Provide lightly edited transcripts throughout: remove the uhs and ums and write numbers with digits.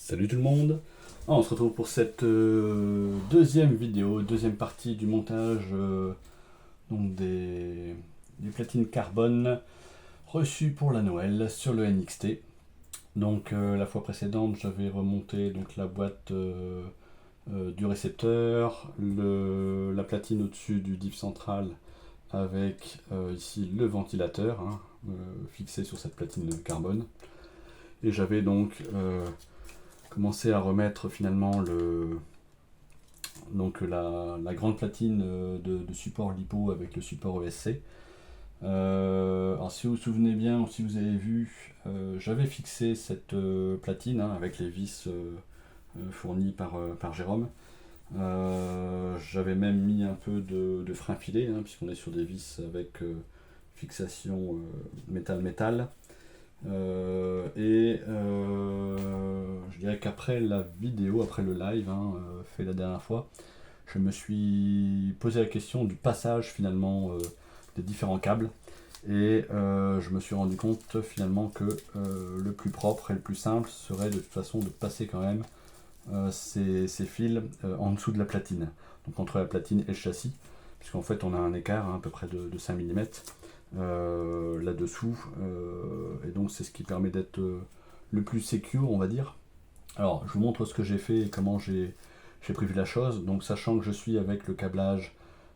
Salut tout le monde. On se retrouve pour cette deuxième vidéo, deuxième partie du montage donc des platines carbone reçues pour la Noël sur le NXT. Donc la fois précédente, j'avais remonté donc la boîte du récepteur, la platine au-dessus du diff central avec ici le ventilateur fixé sur cette platine carbone. Et j'avais donc commencé à remettre finalement la grande platine de support LiPo avec le support ESC. Alors si vous vous souvenez bien, ou si vous avez vu, j'avais fixé cette platine avec les vis fournies par Jérôme. J'avais même mis un peu de frein filet, puisqu'on est sur des vis avec fixation métal-métal. Je dirais qu'après la vidéo, après le live fait la dernière fois, je me suis posé la question du passage finalement des différents câbles et je me suis rendu compte finalement que le plus propre et le plus simple serait de toute façon de passer quand même ces fils en dessous de la platine, donc entre la platine et le châssis, puisqu'en fait on a un écart à peu près de 5 mm là-dessous, et donc c'est ce qui permet d'être le plus secure, on va dire. Alors je vous montre ce que j'ai fait et comment j'ai prévu la chose. Donc sachant que je suis avec le câblage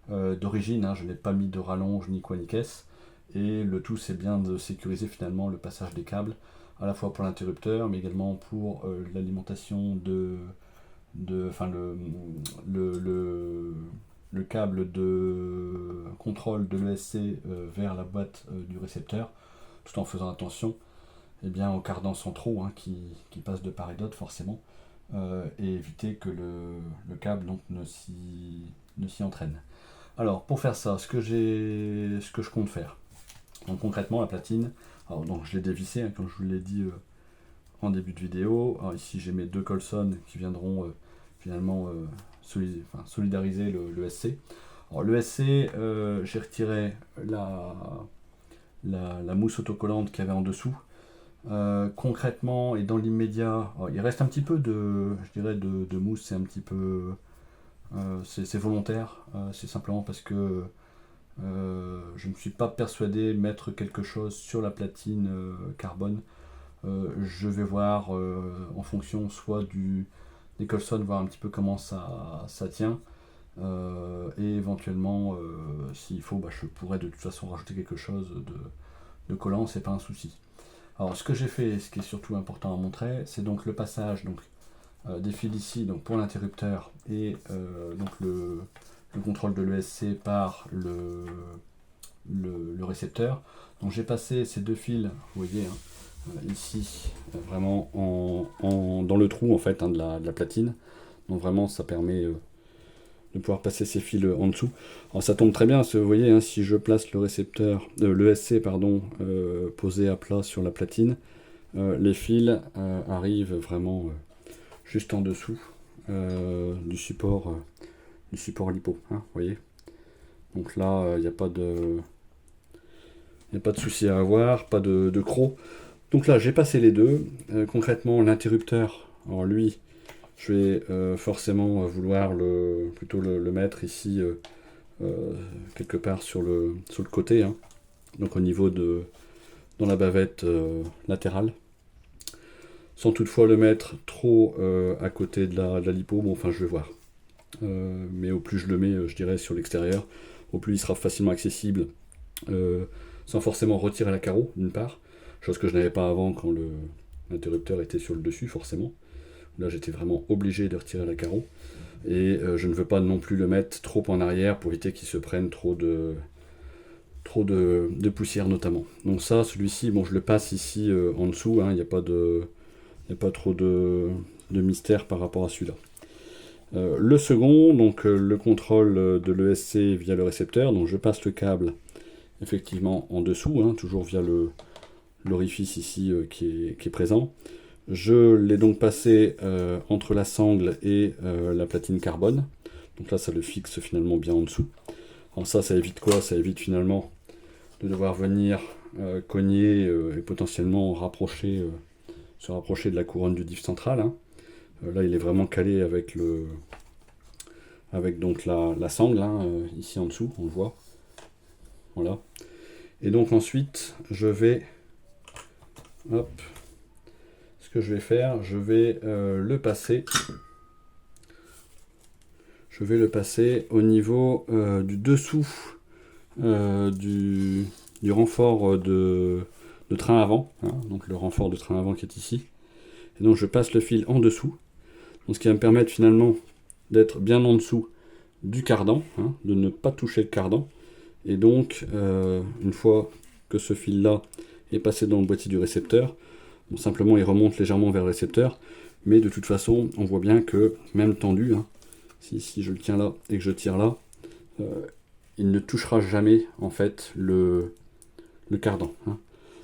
d'origine, je n'ai pas mis de rallonge ni quoi ni caisse, et le tout c'est bien de sécuriser finalement le passage des câbles, à la fois pour l'interrupteur mais également pour l'alimentation le câble de contrôle de l'ESC vers la boîte du récepteur, tout en faisant attention aux cardans centraux qui passent de part et d'autre forcément, et éviter que le câble donc, ne s'y entraîne. Alors pour faire ça, ce que je compte faire, donc concrètement la platine, alors, donc, je l'ai dévissée comme je vous l'ai dit en début de vidéo. Alors, ici j'ai mes deux Colson qui viendront finalement solidariser le SC. Alors le SC, j'ai retiré la mousse autocollante qu'il y avait en dessous. Concrètement et dans l'immédiat, il reste un petit peu de mousse, c'est un petit peu c'est volontaire, c'est simplement parce que je ne suis pas persuadé mettre quelque chose sur la platine carbone. Je vais voir en fonction soit des Colson, voir un petit peu comment ça tient, et éventuellement s'il faut, je pourrais de toute façon rajouter quelque chose de collant, c'est pas un souci. Alors ce que j'ai fait, ce qui est surtout important à montrer, c'est donc le passage des fils ici donc pour l'interrupteur et donc le contrôle de l'ESC par le récepteur. Donc j'ai passé ces deux fils, vous voyez ici vraiment dans le trou en fait de la platine. Donc vraiment ça permet de pouvoir passer ces fils en dessous. Alors ça tombe très bien, vous voyez, si je place le récepteur, l'ESC posé à plat sur la platine, les fils arrivent vraiment juste en dessous du support LiPo, vous voyez. Donc là, il n'y a pas de souci à avoir, pas de croc. Donc là, j'ai passé les deux. Concrètement, l'interrupteur, alors lui, je vais forcément vouloir plutôt le mettre ici, quelque part sur le côté, donc au niveau dans la bavette latérale, sans toutefois le mettre trop à côté de la LiPo. Bon, enfin, je vais voir. Mais au plus je le mets, je dirais, sur l'extérieur, au plus il sera facilement accessible, sans forcément retirer la carreau, d'une part, chose que je n'avais pas avant quand l'interrupteur était sur le dessus, forcément. Là, j'étais vraiment obligé de retirer la carreau. Et je ne veux pas non plus le mettre trop en arrière pour éviter qu'il se prenne trop de poussière notamment. Donc ça, celui-ci, bon, je le passe ici en dessous, il n'y a pas trop de mystère par rapport à celui-là. Le second, donc le contrôle de l'ESC via le récepteur, donc je passe le câble effectivement en dessous, toujours via l'orifice ici qui est présent. Je l'ai donc passé entre la sangle et la platine carbone. Donc là, ça le fixe finalement bien en dessous. Alors ça évite quoi? Ça évite finalement de devoir venir cogner et potentiellement se rapprocher de la couronne du diff central. Là il est vraiment calé avec donc la sangle, hein, ici en dessous, on le voit. Voilà. Et donc ensuite, je vais... Hop. Ce que je vais faire, je vais le passer. Je vais le passer au niveau du dessous du renfort de train avant. Hein, donc le renfort de train avant qui est ici. Et donc je passe le fil en dessous. Donc, ce qui va me permettre finalement d'être bien en dessous du cardan, hein, de ne pas toucher le cardan. Et donc, une fois que ce fil-là est passé dans le boîtier du récepteur, bon, simplement il remonte légèrement vers le récepteur, mais de toute façon, on voit bien que, même tendu, hein, si je le tiens là et que je tire là, il ne touchera jamais en fait le cardan. Hein.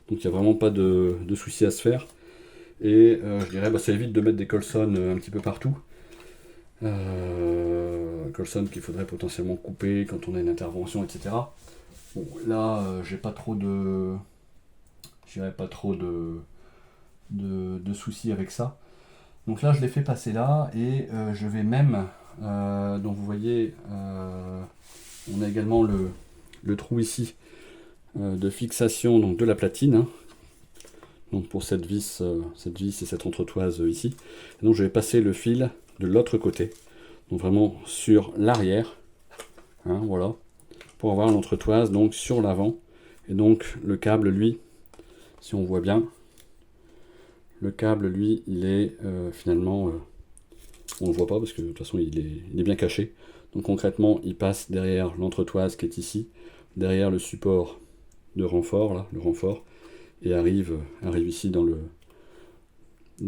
Donc il n'y a vraiment pas de souci à se faire. Et je dirais, ça évite de mettre des Colson un petit peu partout. Colson qu'il faudrait potentiellement couper quand on a une intervention, etc. Bon, là, j'ai pas trop de... Je dirais pas trop de soucis avec ça. Donc là, je l'ai fait passer là, et je vais même... donc vous voyez, on a également le trou ici de fixation donc, de la platine. Hein. Donc pour cette vis et cette entretoise ici. Et donc je vais passer le fil de l'autre côté. Donc vraiment sur l'arrière. Hein, voilà. Pour avoir l'entretoise donc sur l'avant. Et donc le câble, lui, si on voit bien, le câble, lui, il est finalement... on ne le voit pas parce que de toute façon il est bien caché. Donc concrètement, il passe derrière l'entretoise qui est ici, derrière le support de renfort, là, le renfort, et arrive ici dans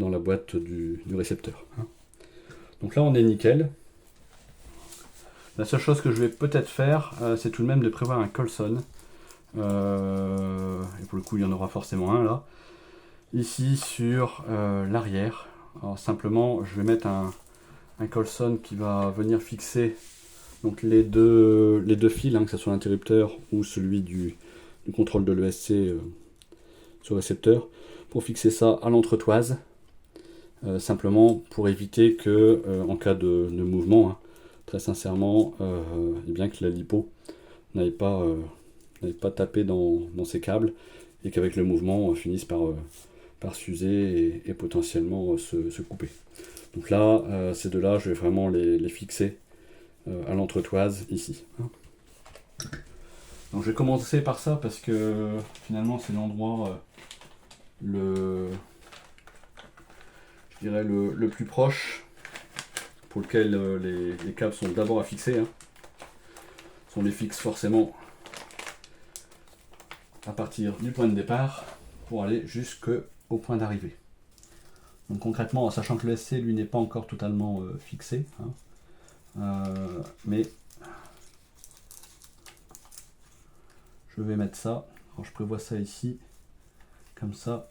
la boîte du récepteur. Hein. Donc là on est nickel. La seule chose que je vais peut-être faire, c'est tout de même de prévoir un Colson. Et pour le coup il y en aura forcément un là. Ici sur l'arrière. Alors simplement je vais mettre un Colson qui va venir fixer donc les deux fils, hein, que ce soit l'interrupteur ou celui du contrôle de l'ESC sur le récepteur, pour fixer ça à l'entretoise. Simplement pour éviter que, en cas de mouvement, hein, très sincèrement, et bien que la lipo n'aille pas taper dans ces câbles, et qu'avec le mouvement, on finisse par s'user et potentiellement se couper. Donc là, ces deux-là, je vais vraiment les fixer à l'entretoise ici. Hein. Donc je vais commencer par ça parce que finalement c'est l'endroit le plus proche, pour lequel les câbles sont d'abord à fixer. Hein. On les fixe forcément à partir du point de départ pour aller jusqu'au point d'arrivée. Donc concrètement, en sachant que le SC lui n'est pas encore totalement fixé, hein, mais je vais mettre ça. Alors je prévois ça ici, comme ça.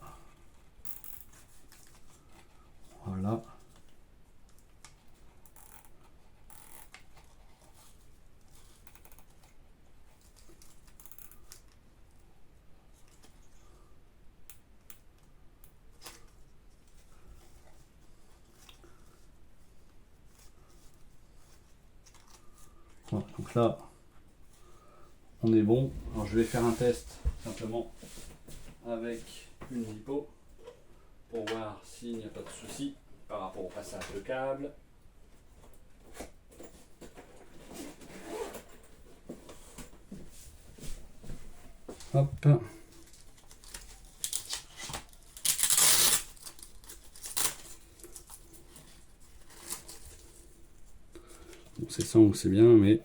Voilà. Voilà, donc là, on est bon. Alors je vais faire un test simplement avec une lipo pour voir s'il n'y a pas de souci par rapport au passage de câble. Hop. Bon, c'est ça ou c'est bien, mais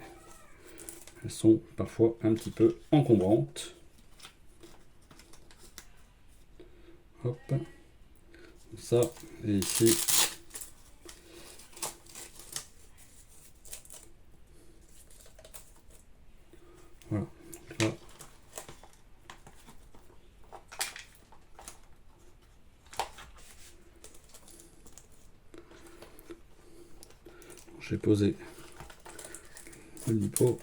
elles sont parfois un petit peu encombrantes. Hop. Ça, et ici. Voilà. Donc là. J'ai posé le lipo.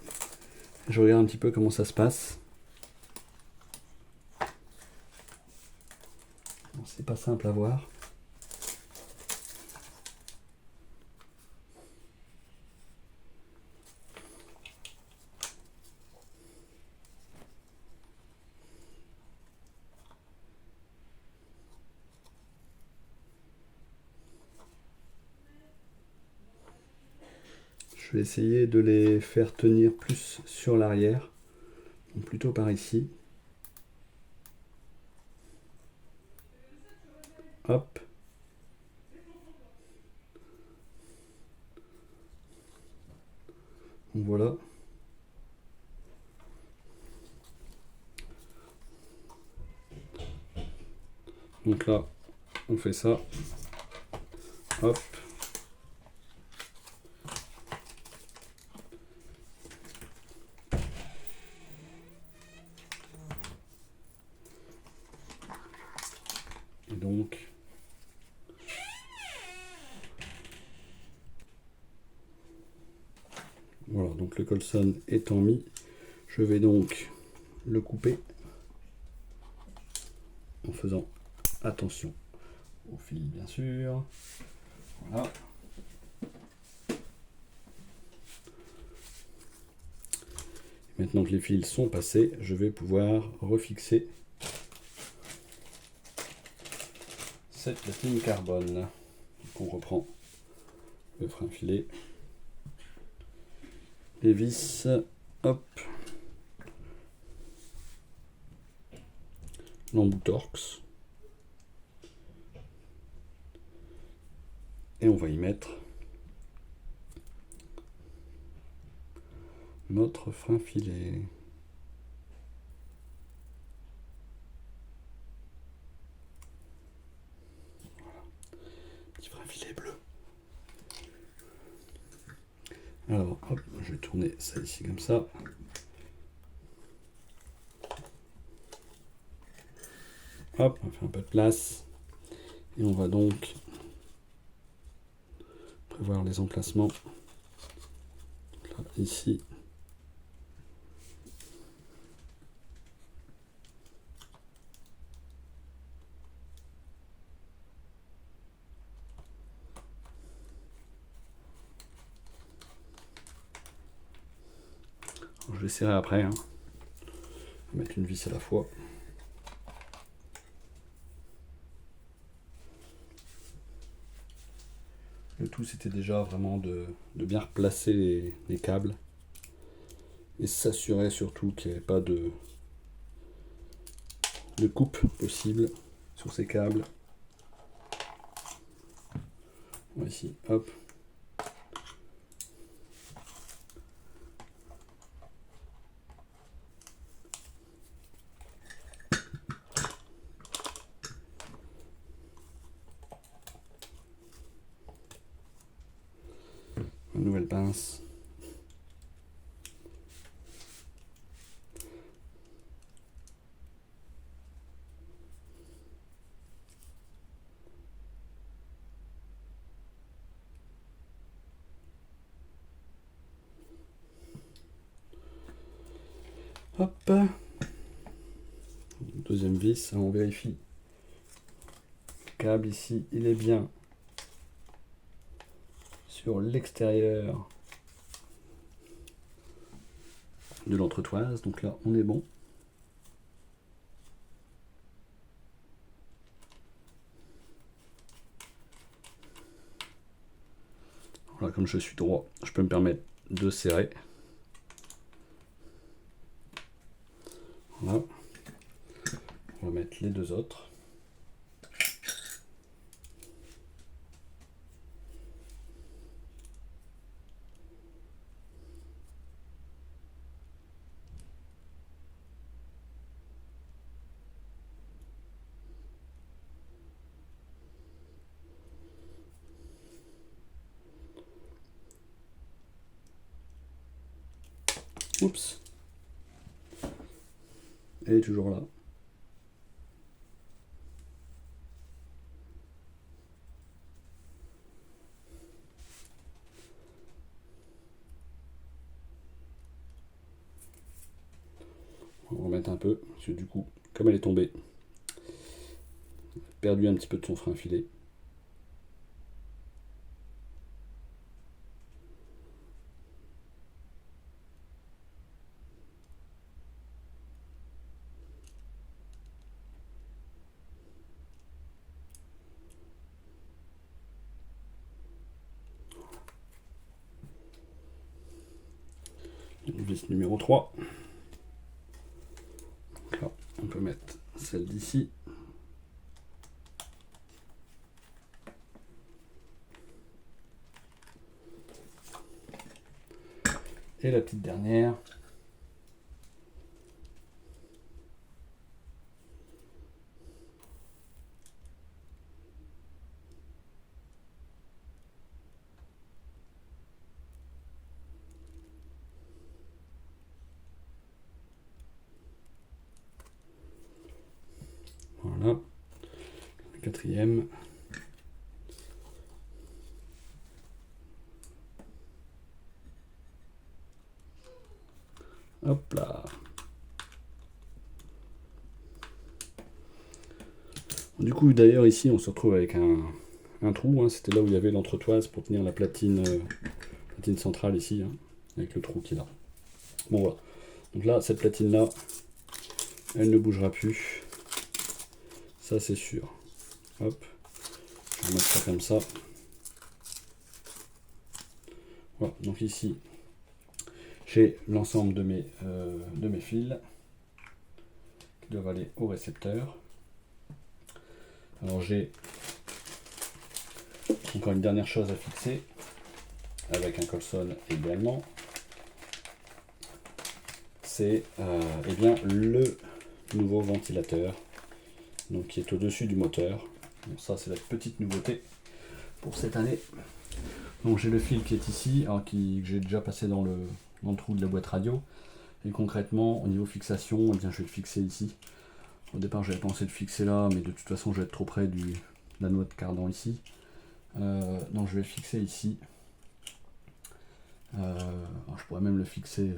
Je regarde un petit peu comment ça se passe. Bon, c'est pas simple à voir. Je vais essayer de les faire tenir plus sur l'arrière, donc plutôt par ici. Hop. Donc voilà. Donc là, on fait ça. Hop. Et donc, voilà, donc le Colson étant mis, je vais donc le couper en faisant attention au fil, bien sûr. Voilà. Maintenant que les fils sont passés, je vais pouvoir refixer cette platine carbone. Donc on reprend le frein filet, les vis, hop, l'embout Torx, et on va y mettre notre frein filet. Voilà. Petit frein filet bleu. Alors, hop, je vais tourner ça ici comme ça. Hop, on fait un peu de place. Et on va donc prévoir les emplacements. Là, ici. Alors, je vais serrer après. Hein. On va mettre une vis à la fois. Le tout, c'était déjà vraiment de bien replacer les câbles et s'assurer surtout qu'il n'y avait pas de coupe possible sur ces câbles. Ici, hop. Une nouvelle pince. Hop. Deuxième vis, on vérifie. Le câble ici, il est bien sur l'extérieur de l'entretoise. Donc là, on est bon. Voilà, comme je suis droit, je peux me permettre de serrer. Voilà. On va mettre les deux autres. Oups. Elle est toujours là. On va remettre un peu, parce que du coup, comme elle est tombée, elle a perdu un petit peu de son frein filet. vis numéro 3. Donc là, on peut mettre celle d'ici. Et la petite dernière. Voilà. La quatrième. Hop là. Du coup, d'ailleurs, ici, on se retrouve avec un trou. Hein. C'était là où il y avait l'entretoise pour tenir la platine centrale ici, hein, avec le trou qui est là. Bon, voilà. Donc là, cette platine-là, elle ne bougera plus. Ça, c'est sûr. Hop. Je vais mettre ça comme ça. Voilà. Donc ici, j'ai l'ensemble de mes fils qui doivent aller au récepteur. Alors j'ai encore une dernière chose à fixer avec un Colson également. C'est eh bien le nouveau ventilateur, donc qui est au-dessus du moteur. Donc ça c'est la petite nouveauté pour cette année. Donc j'ai le fil qui est ici, alors que j'ai déjà passé dans le trou de la boîte radio. Et concrètement, au niveau fixation, eh bien, je vais le fixer ici. Au départ, j'avais pensé le fixer là, mais de toute façon, je vais être trop près de la noix de cardan ici. Donc je vais le fixer ici. Je pourrais même le fixer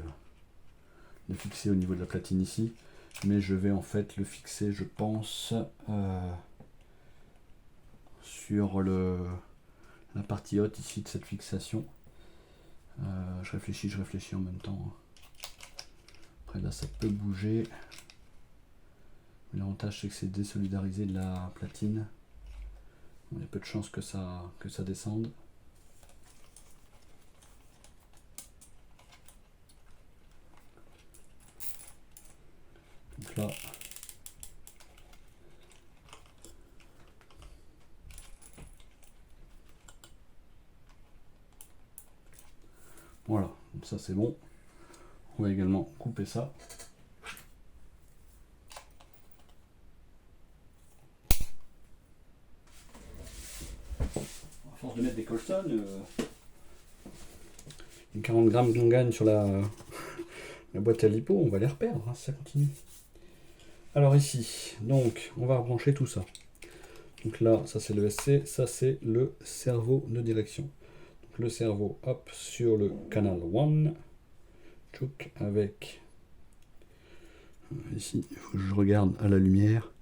au niveau de la platine ici. Mais je vais en fait le fixer, je pense, sur la partie haute ici de cette fixation. Je réfléchis en même temps. Après là, ça peut bouger. L'avantage c'est que c'est désolidarisé de la platine. Il y a peu de chances que ça descende. Donc là, voilà, donc ça c'est bon. On va également couper ça. À force de mettre des Colson, les 40 grammes qu'on gagne sur la boîte à lipo, on va les reperdre hein, si ça continue. Alors ici, donc on va rebrancher tout ça. Donc là, ça c'est le SC, ça c'est le cerveau de direction. Donc le cerveau, hop, sur le canal 1, tchouk, avec ici, il faut que je regarde à la lumière,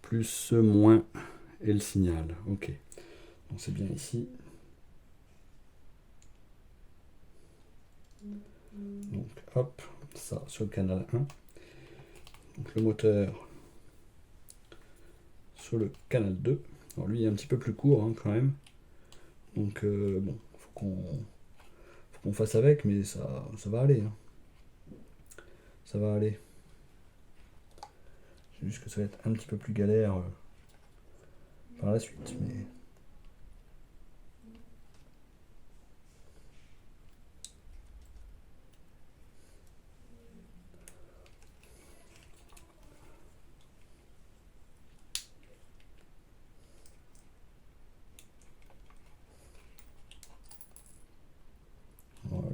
plus, moins, et le signal. Ok, donc c'est bien ici. Donc hop, ça sur le canal 1. Donc le moteur sur le canal 2. Alors lui il est un petit peu plus court hein, quand même. Donc bon, faut qu'on fasse avec, mais ça va aller. Hein. Ça va aller. C'est juste que ça va être un petit peu plus galère par la suite. Mais...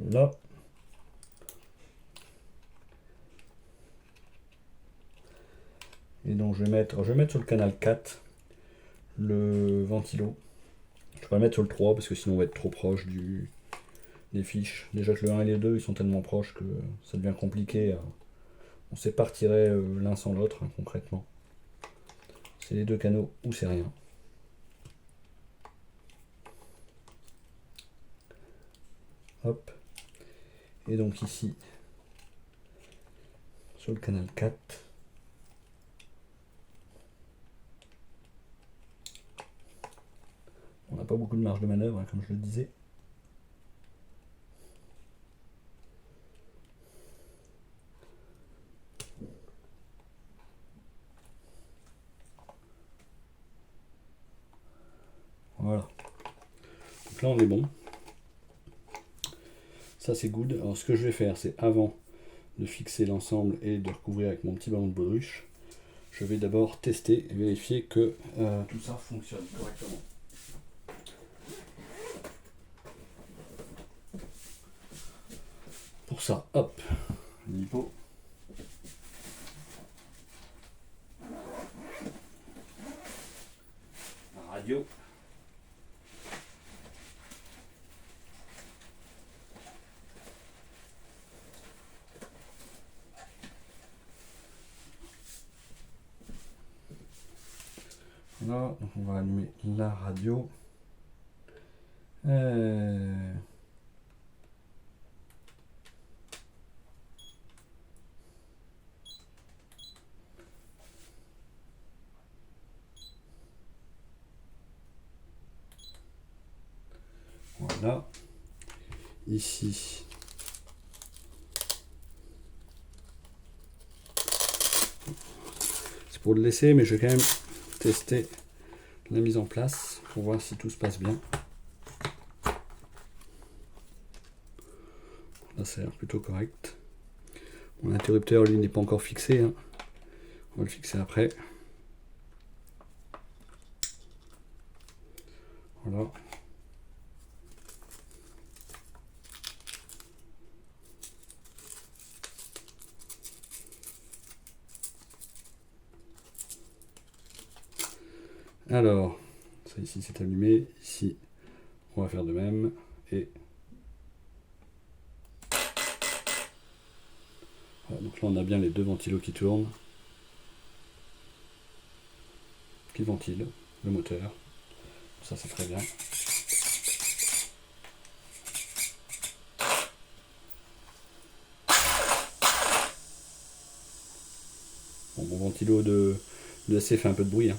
Voilà. Et donc je vais mettre sur le canal 4 le ventilo. Je vais pas le mettre sur le 3 parce que sinon on va être trop proche des fiches. Déjà que le 1 et les 2 ils sont tellement proches que ça devient compliqué. On s'épartirait l'un sans l'autre hein, concrètement. C'est les deux canaux ou c'est rien. Hop. Et donc ici, sur le canal 4, on n'a pas beaucoup de marge de manœuvre, hein, comme je le disais. Voilà. Donc là on est bon. Ça c'est good. Alors ce que je vais faire, c'est avant de fixer l'ensemble et de recouvrir avec mon petit ballon de baudruche, je vais d'abord tester et vérifier que tout ça fonctionne correctement. Pour ça, hop, l'hypo. La radio. Voilà, donc on va allumer la radio. Voilà. Ici. C'est pour le laisser, mais je vais quand même tester la mise en place pour voir si tout se passe bien. Là, ça a l'air plutôt correct. Mon interrupteur, lui, n'est pas encore fixé, hein. On va le fixer après. Voilà. Alors, ça ici c'est allumé. Ici, on va faire de même. Et voilà, donc là, on a bien les deux ventilos qui tournent, qui ventilent le moteur. Ça, c'est très bien. Bon, mon ventilo de AC fait un peu de bruit, hein.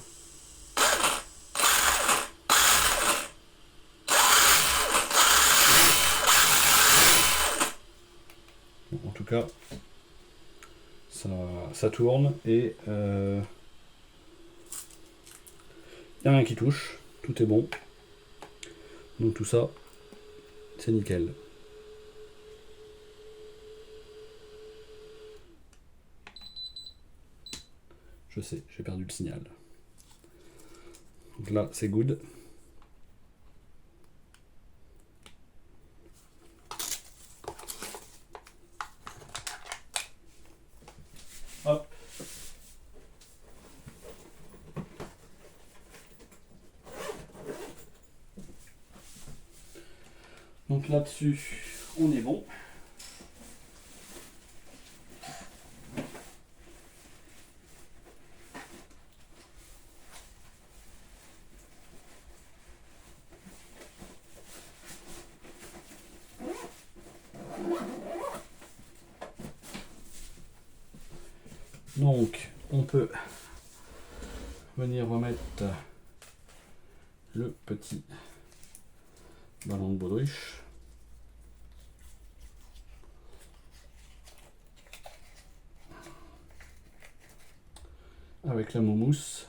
Bon, en tout cas, ça tourne et il n'y a rien qui touche, tout est bon. Donc tout ça, c'est nickel. Je sais, j'ai perdu le signal. Donc là, c'est good. Hop. Donc là-dessus, on est bon. Donc, on peut venir remettre le petit ballon de baudruche. Avec la moumousse.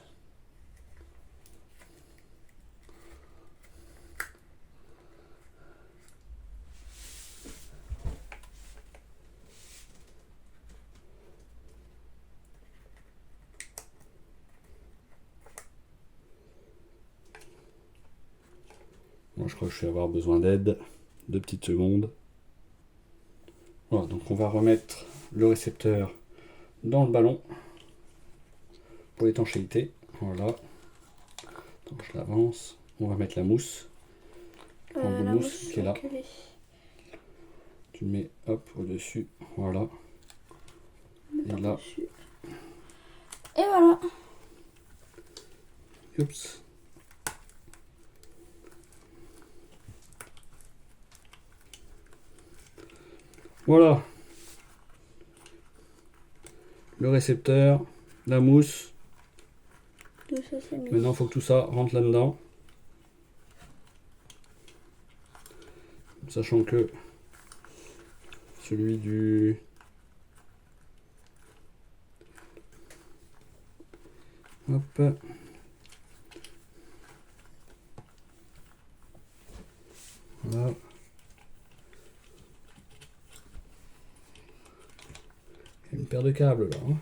Moi, je crois que je vais avoir besoin d'aide. 2 petites secondes. Voilà, donc on va remettre le récepteur dans le ballon pour l'étanchéité. Voilà. Donc je l'avance. On va mettre la mousse. La mousse qui est là. Tu le mets hop au-dessus. Voilà. Et là. Et voilà. Oups. Voilà. Le récepteur, la mousse. Tout ça, c'est mis. Maintenant, il faut que tout ça rentre là-dedans. Sachant que celui du... Hop. Voilà. Une paire de câbles là. Hein.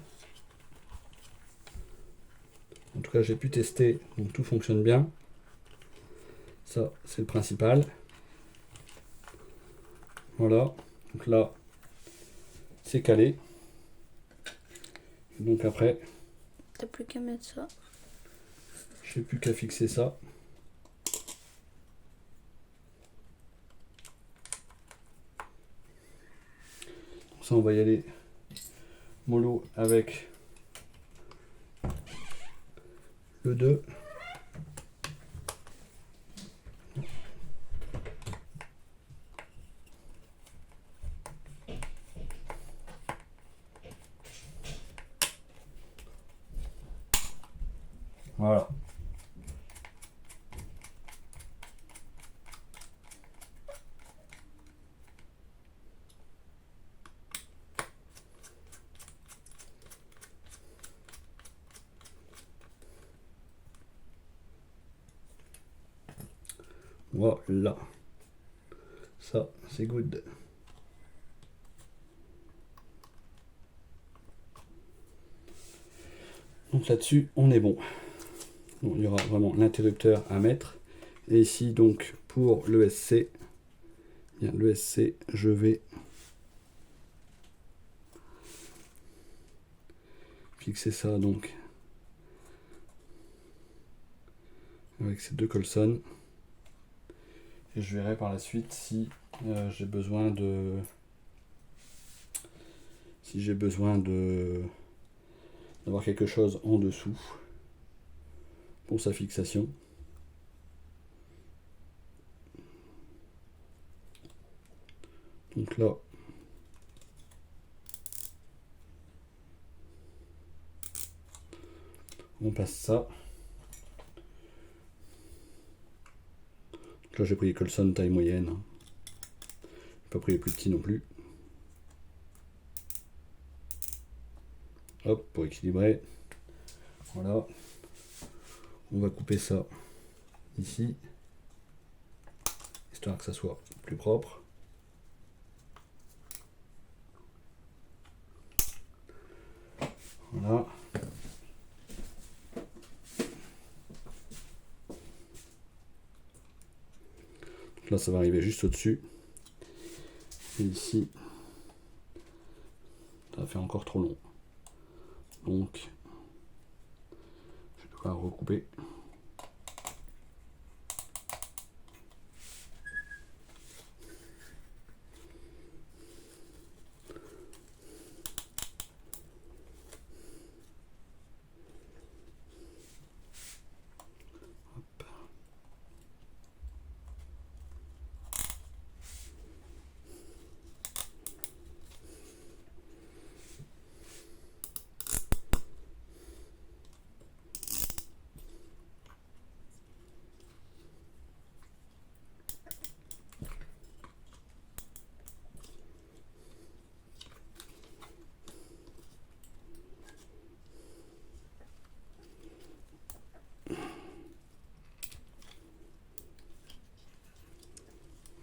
En tout cas, j'ai pu tester, donc tout fonctionne bien. Ça, c'est le principal. Voilà. Donc là, c'est calé. Donc après, T'as plus qu'à mettre ça. j'ai plus qu'à fixer ça. Ça, on va y aller mollo avec le 2. Voilà. Voilà. Ça, c'est good. Donc là-dessus, on est bon. Donc, il y aura vraiment l'interrupteur à mettre. Et ici, donc, pour l'ESC, l'ESC, je vais fixer ça donc avec ces deux Colson. Et je verrai par la suite si j'ai besoin d'avoir quelque chose en dessous pour sa fixation. Donc là, on passe ça. Donc là, j'ai pris les Colson taille moyenne. J'ai pas pris les plus petits non plus. Hop, pour équilibrer. Voilà. On va couper ça ici, histoire que ça soit plus propre. Voilà. Donc là, ça va arriver juste au-dessus. Et ici, ça va faire encore trop long. Donc, je vais devoir recouper.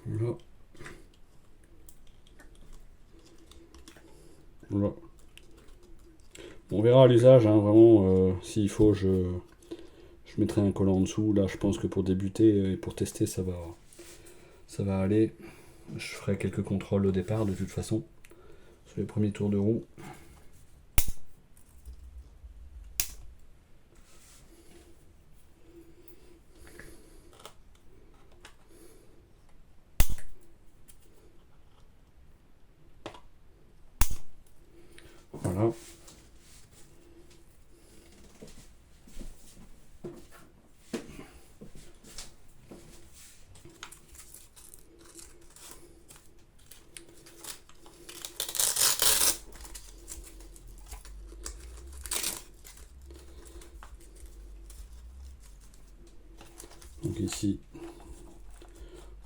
Voilà. Voilà. On verra à l'usage, hein, vraiment, s'il faut, je mettrai un collant en dessous. Là, je pense que pour débuter et pour tester, ça va aller. Je ferai quelques contrôles au départ, de toute façon, sur les premiers tours de roue. Voilà. Donc ici,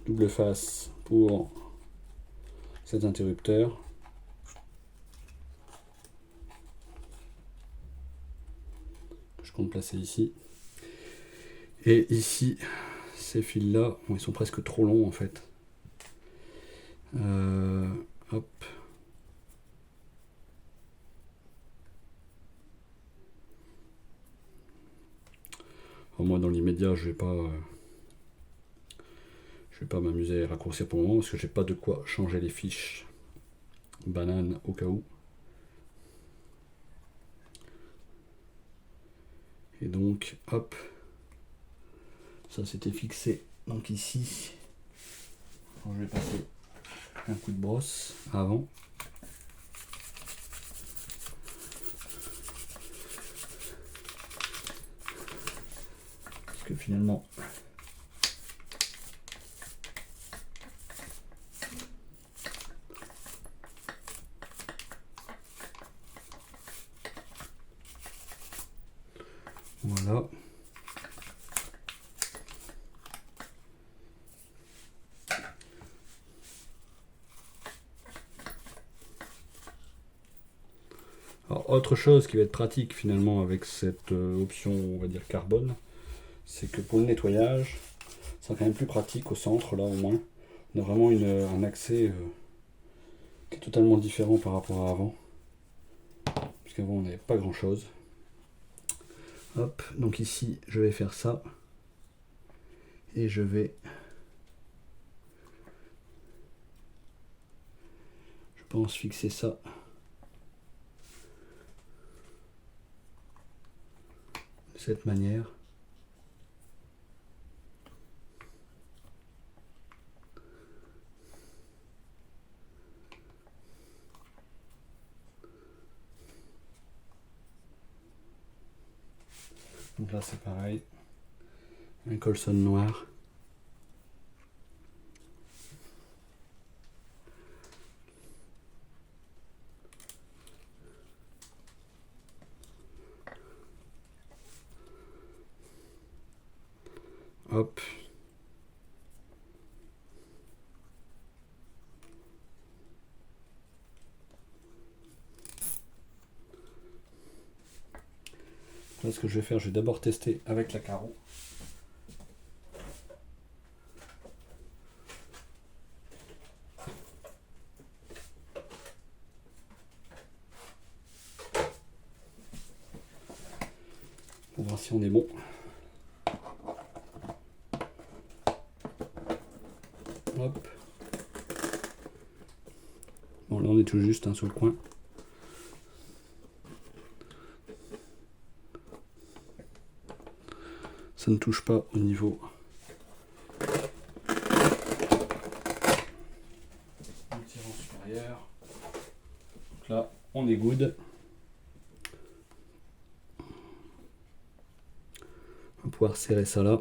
double face pour cet interrupteur. Que je compte placer ici. Et ici, ces fils-là, bon, ils sont presque trop longs en fait. Hop. Alors moi dans l'immédiat je vais pas m'amuser à raccourcir pour le moment parce que j'ai pas de quoi changer les fiches banane au cas où. Et donc hop, ça c'était fixé donc ici. Alors, je vais passer un coup de brosse avant. Parce que finalement voilà. Alors, autre chose qui va être pratique finalement avec cette option, on va dire carbone, c'est que pour le nettoyage, c'est quand même plus pratique au centre, là au moins. On a vraiment un accès qui est totalement différent par rapport à avant. Puisqu'avant on n'avait pas grand chose. Hop, donc ici je vais faire ça. Et je vais... Je pense fixer ça. De cette manière. Donc là c'est pareil. Un colson noir. Hop. Là ce que je vais faire, je vais d'abord tester avec la carreau. Pour voir si on est bon. Hop. Bon là on est tout juste sur le coin. Ça ne touche pas au niveau du tirant supérieur. Donc là on est good. On va pouvoir serrer ça là.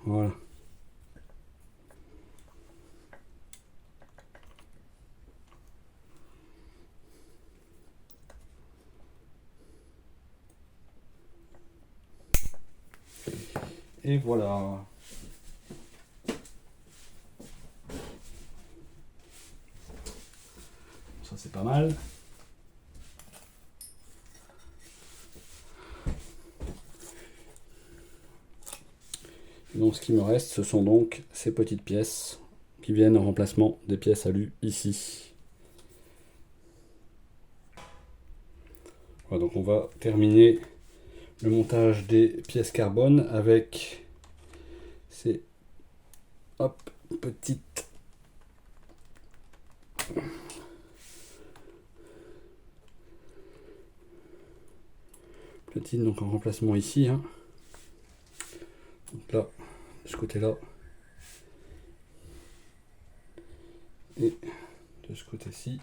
Voilà. Et voilà. Ça c'est pas mal. Et donc ce qui me reste, ce sont donc ces petites pièces qui viennent en remplacement des pièces alu ici. Voilà, donc on va terminer le montage des pièces carbone avec ces petites donc en remplacement ici. Hein. Donc là, de ce côté-là. Et de ce côté-ci.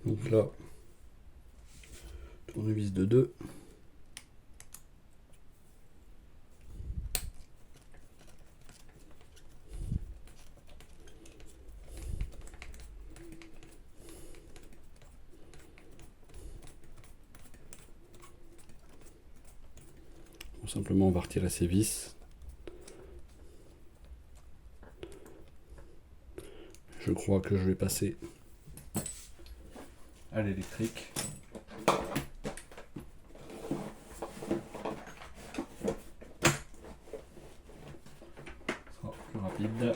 Donc là, tournevis de 2. Simplement on va retirer ces vis. Je crois que je vais passer à l'électrique. Ce sera plus rapide.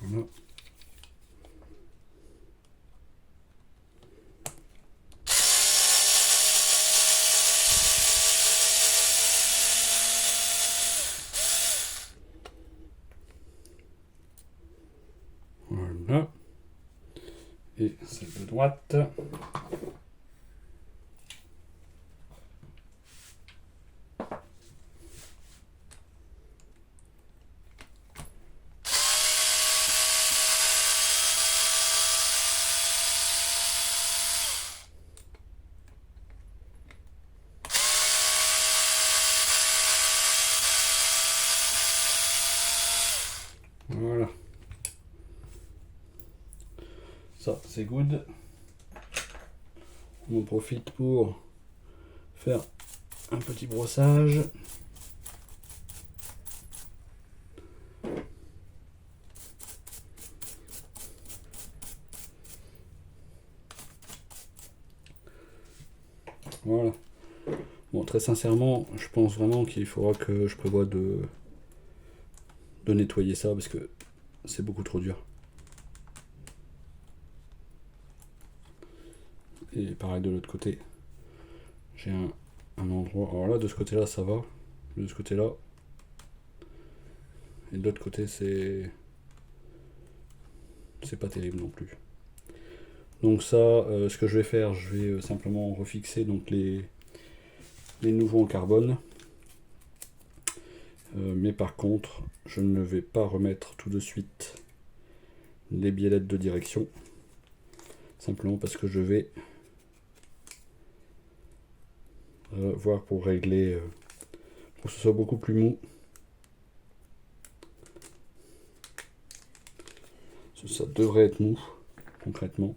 Voilà. Voilà. Et celle de droite. Voilà. Ça, c'est good. On en profite pour faire un petit brossage. Voilà. Bon, très sincèrement, je pense vraiment qu'il faudra que je prévoie de nettoyer ça parce que c'est beaucoup trop dur. Et pareil de l'autre côté. J'ai un endroit. Alors là, de ce côté-là, ça va. De ce côté-là. Et de l'autre côté, c'est pas terrible non plus. Donc ça, ce que je vais faire, je vais simplement refixer donc les nouveaux en carbone. Mais par contre, je ne vais pas remettre tout de suite les biellettes de direction. Simplement parce que je vais voir pour régler, pour que ce soit beaucoup plus mou. Ça devrait être mou, concrètement.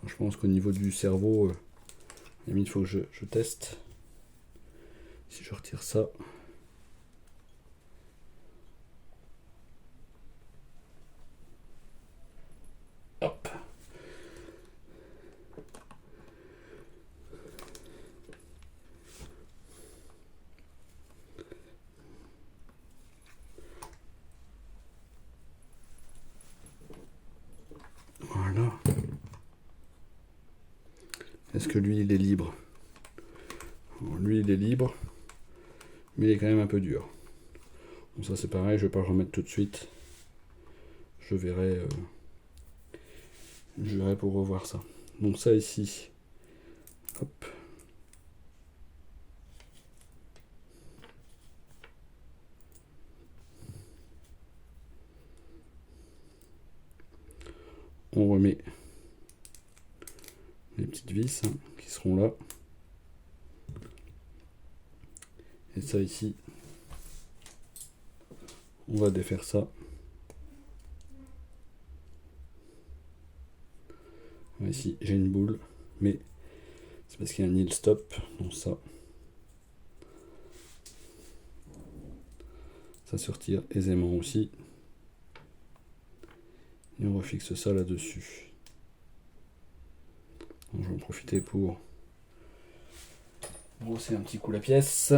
Je pense qu'au niveau du cerveau, il faut que je teste. Si je retire ça. Hop. Voilà. Est-ce que lui, il est libre? Bon, lui, il est libre, mais il est quand même un peu dur. Bon, ça, c'est pareil, je vais pas le remettre tout de suite. Je verrai pour revoir ça. Donc ça ici, hop. On remet les petites vis qui seront là. Et ça ici, on va défaire ça. Ici, j'ai une boule, mais c'est parce qu'il y a un heel stop, donc ça se retire aisément aussi. Et on refixe ça là-dessus. Je vais en profiter pour brosser un petit coup la pièce.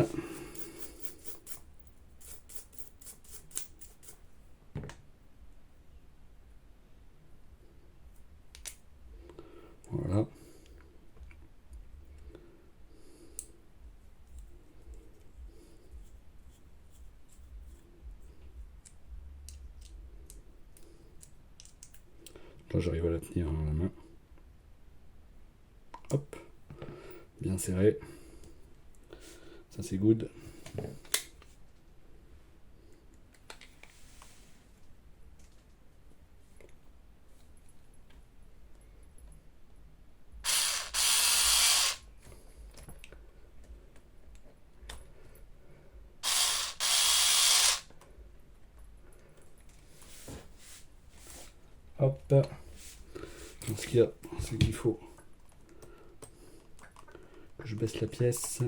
Voilà. Là, j'arrive à la tenir à la main. Hop. Bien serré. Ça, c'est good. Hop. Ce qu'il y a, c'est qu'il faut Je baisse la pièce.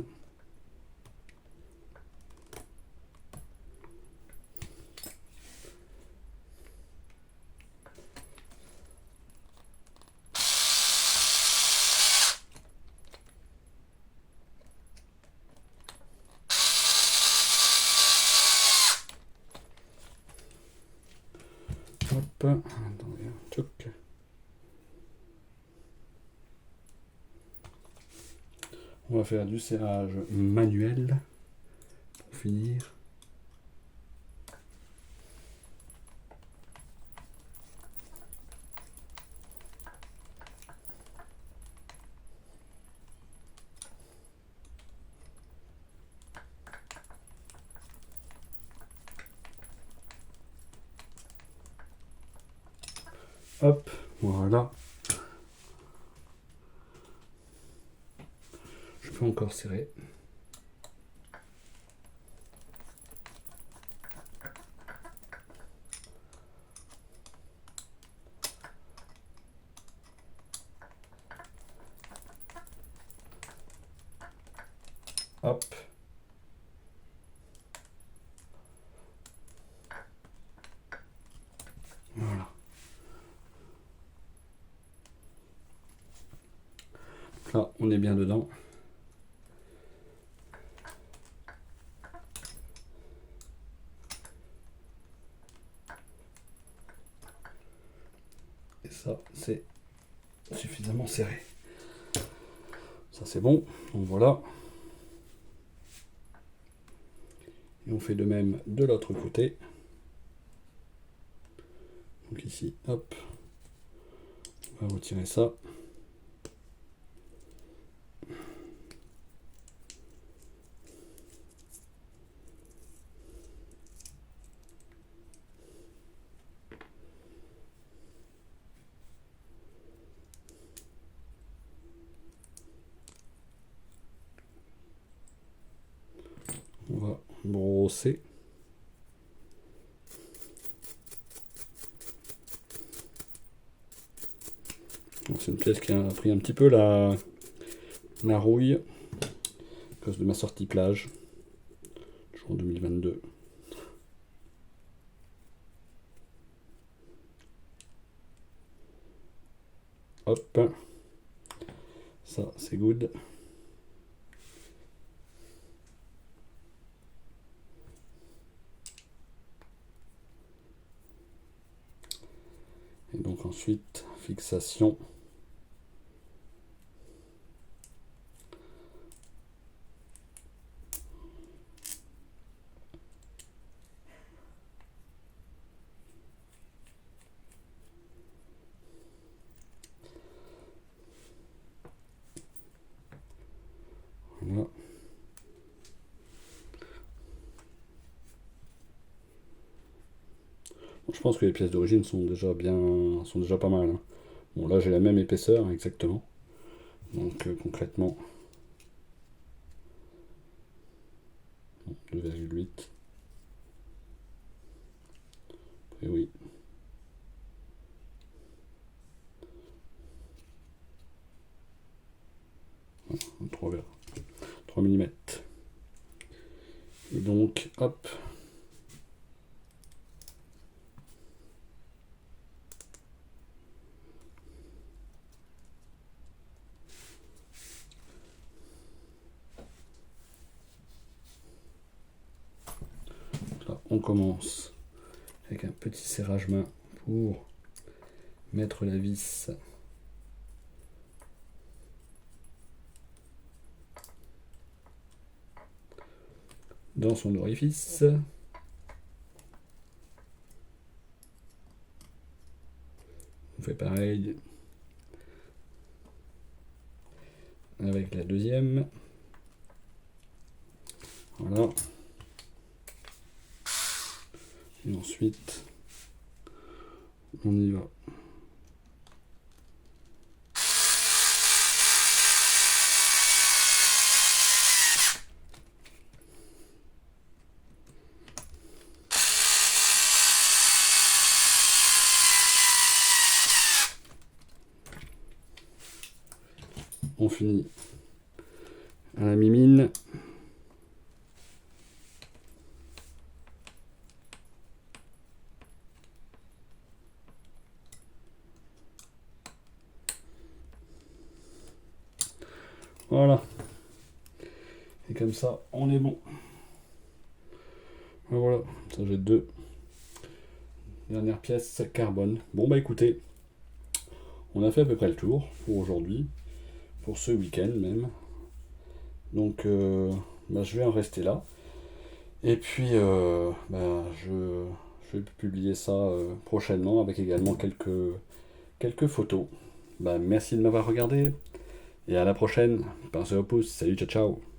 Hop, attendez, tchouk. On va faire du serrage manuel pour finir. Hop, voilà. Je peux encore serrer. Hop. Voilà. Donc là, on est bien dedans. Et ça, c'est suffisamment serré. Ça, c'est bon. Donc voilà. Et on fait de même de l'autre côté. Donc ici, hop, on va retirer ça. On va brosser. C'est une pièce qui a pris un petit peu la rouille à cause de ma sortie plage. Toujours en 2022. Hop. Ça, c'est good. Et donc ensuite, fixation. Voilà. Bon, je pense que les pièces d'origine sont déjà pas mal. Hein. Bon, là j'ai la même épaisseur exactement. Donc concrètement, 2,8. Et oui. 3 mm. Et donc, hop. Là, on commence avec un petit serrage main pour mettre la vis dans son orifice. On fait pareil avec la deuxième. Voilà. Et ensuite, on y va. On finit à la mimine. Voilà. Et comme ça, on est bon. Voilà, ça j'ai 2. Dernière pièce, carbone. Bon bah écoutez, on a fait à peu près le tour pour aujourd'hui, pour ce week-end même. Donc bah, je vais en rester là. Et puis bah, je vais publier ça prochainement avec également quelques photos. Bah, merci de m'avoir regardé et à la prochaine. Pensez au pouce. Salut, ciao ciao.